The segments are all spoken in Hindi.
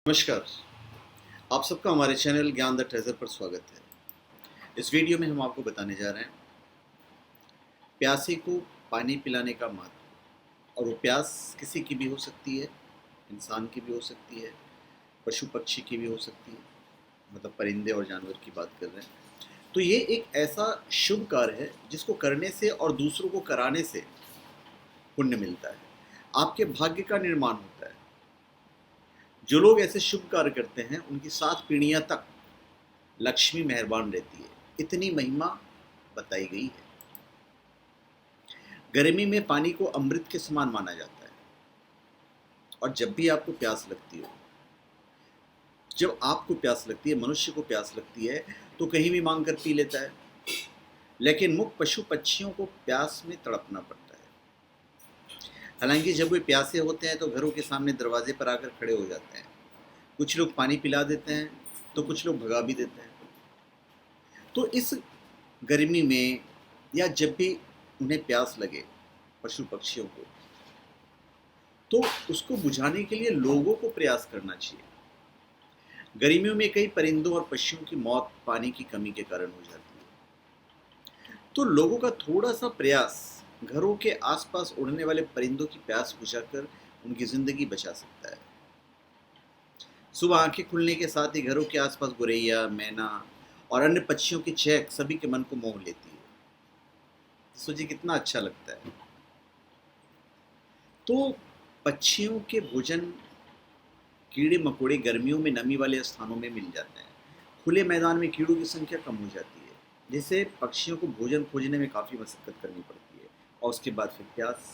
नमस्कार। आप सबका हमारे चैनल ज्ञान द ट्रेजर पर स्वागत है। इस वीडियो में हम आपको बताने जा रहे हैं प्यासे को पानी पिलाने का महत्व। और वो प्यास किसी की भी हो सकती है, इंसान की भी हो सकती है, पशु पक्षी की भी हो सकती है, मतलब परिंदे और जानवर की बात कर रहे हैं। तो ये एक ऐसा शुभ कार्य है जिसको करने से और दूसरों को कराने से पुण्य मिलता है, आपके भाग्य का निर्माण होता है। जो लोग ऐसे शुभ कार्य करते हैं उनकी 7 पीढ़ियां तक लक्ष्मी मेहरबान रहती है, इतनी महिमा बताई गई है। गर्मी में पानी को अमृत के समान माना जाता है। और जब भी आपको प्यास लगती हो, जब आपको प्यास लगती है, मनुष्य को प्यास लगती है, तो कहीं भी मांग कर पी लेता है। लेकिन मुख्य पशु पक्षियों को प्यास में तड़पना पड़ता है। हालांकि जब वे प्यासे होते हैं तो घरों के सामने दरवाजे पर आकर खड़े हो जाते हैं। कुछ लोग पानी पिला देते हैं तो कुछ लोग भगा भी देते हैं। तो इस गर्मी में या जब भी उन्हें प्यास लगे पशु पक्षियों को, तो उसको बुझाने के लिए लोगों को प्रयास करना चाहिए। गर्मियों में कई परिंदों और पक्षियों की मौत पानी की कमी के कारण हो जाती है। तो लोगों का थोड़ा सा प्रयास घरों के आसपास उड़ने वाले परिंदों की प्यास बुझाकर उनकी जिंदगी बचा सकता है। सुबह आंखें खुलने के साथ ही घरों के आसपास गोरैया, मैना और अन्य पक्षियों की चहक सभी के मन को मोह लेती है। सोचिए कितना अच्छा लगता है। तो पक्षियों के भोजन कीड़े मकोड़े गर्मियों में नमी वाले स्थानों में मिल जाते हैं। खुले मैदान में कीड़ों की संख्या कम हो जाती है, जिससे पक्षियों को भोजन खोजने में काफ़ी मशक्कत करनी पड़ती है। और उसके बाद फिर प्यास।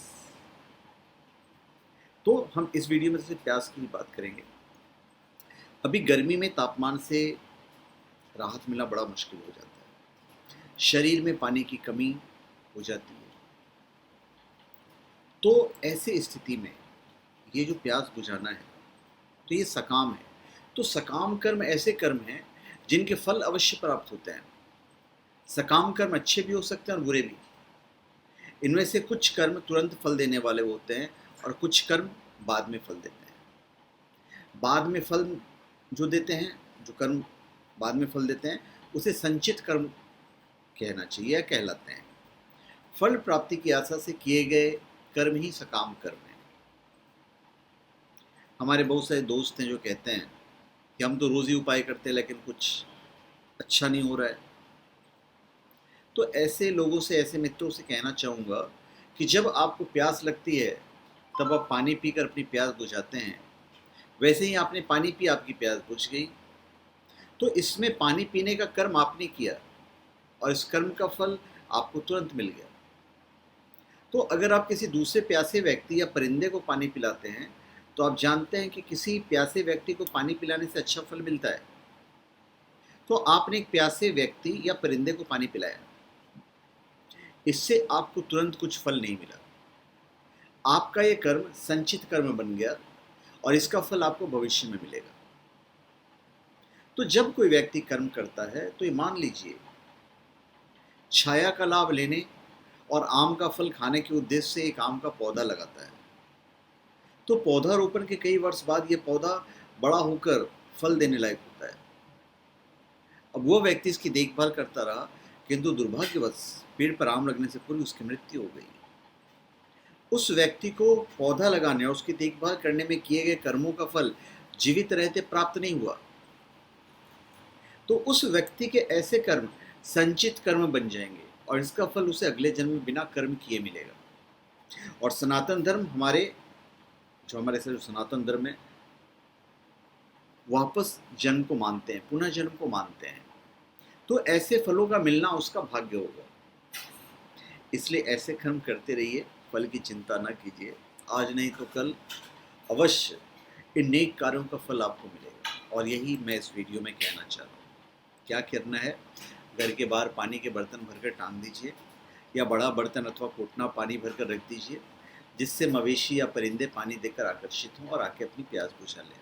तो हम इस वीडियो में सिर्फ प्यास की ही बात करेंगे। अभी गर्मी में तापमान से राहत मिलना बड़ा मुश्किल हो जाता है, शरीर में पानी की कमी हो जाती है। तो ऐसे स्थिति में ये जो प्यास बुझाना है, तो ये सकाम है। तो सकाम कर्म ऐसे कर्म हैं जिनके फल अवश्य प्राप्त होते हैं। सकाम कर्म अच्छे भी हो सकते हैं और बुरे भी। इनमें से कुछ कर्म तुरंत फल देने वाले होते हैं और कुछ कर्म बाद में फल देते हैं। बाद में फल जो देते हैं, जो कर्म बाद में फल देते हैं, उसे संचित कर्म कहना चाहिए या कहलाते हैं। फल प्राप्ति की आशा से किए गए कर्म ही सकाम कर्म है। हमारे बहुत सारे दोस्त हैं जो कहते हैं कि हम तो रोज़ ही उपाय करते हैं लेकिन कुछ अच्छा नहीं हो रहा है। तो ऐसे लोगों से, ऐसे मित्रों से कहना चाहूँगा कि जब आपको प्यास लगती है तब आप पानी पीकर अपनी प्यास बुझाते हैं। वैसे ही आपने पानी पी, आपकी प्यास बुझ गई। तो इसमें पानी पीने का कर्म आपने किया और इस कर्म का फल आपको तुरंत मिल गया। तो अगर आप किसी दूसरे प्यासे व्यक्ति या परिंदे को पानी पिलाते हैं, तो आप जानते हैं कि किसी प्यासे व्यक्ति को पानी पिलाने से अच्छा फल मिलता है। तो आपने एक प्यासे व्यक्ति या परिंदे को पानी पिलाया, इससे आपको तुरंत कुछ फल नहीं मिला। आपका ये कर्म संचित कर्म बन गया और इसका फल आपको भविष्य में मिलेगा। तो जब कोई व्यक्ति कर्म करता है तो ये मान लीजिए, छाया का लाभ लेने और आम का फल खाने के उद्देश्य से एक आम का पौधा लगाता है। तो पौधारोपण के कई वर्ष बाद ये पौधा बड़ा होकर फल देने लायक होता है। अब वो व्यक्ति इसकी देखभाल करता रहा, किंतु दुर्भाग्यवश पेड़ पर आम लगने से पूर्व उसकी मृत्यु हो गई। उस व्यक्ति को पौधा लगाने और उसकी देखभाल करने में किए गए कर्मों का फल जीवित रहते प्राप्त नहीं हुआ। तो उस व्यक्ति के ऐसे कर्म संचित कर्म बन जाएंगे और इसका फल उसे अगले जन्म में बिना कर्म किए मिलेगा। और सनातन धर्म हमारे से जो सनातन धर्म है, वापस जन्म को मानते हैं, पुनः जन्म को मानते हैं। तो ऐसे फलों का मिलना उसका भाग्य होगा। इसलिए ऐसे कर्म करते रहिए, फल की चिंता ना कीजिए। आज नहीं तो कल अवश्य इन नेक कार्यों का फल आपको मिलेगा। और यही मैं इस वीडियो में कहना चाह रहा हूँ। क्या करना है, घर के बाहर पानी के बर्तन भरकर टांग दीजिए या बड़ा बर्तन अथवा कोटना पानी भरकर रख दीजिए, जिससे मवेशी या परिंदे पानी देकर आकर्षित हों और आके अपनी प्यास बुझा लें।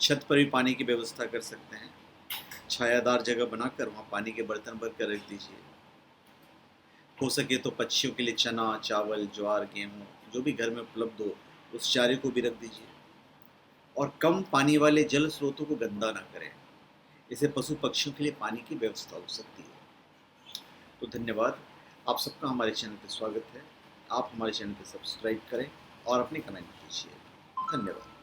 छत पर भी पानी की व्यवस्था कर सकते हैं। छायादार जगह बनाकर वहाँ पानी के बर्तन भर कर रख दीजिए। हो सके तो पक्षियों के लिए चना, चावल, ज्वार, गेहूँ जो भी घर में उपलब्ध हो, उस चारे को भी रख दीजिए। और कम पानी वाले जल स्रोतों को गंदा ना करें। इससे पशु पक्षियों के लिए पानी की व्यवस्था हो सकती है। तो धन्यवाद, आप सबका हमारे चैनल पर स्वागत है। आप हमारे चैनल को सब्सक्राइब करें और अपने कमेंट कीजिए। धन्यवाद।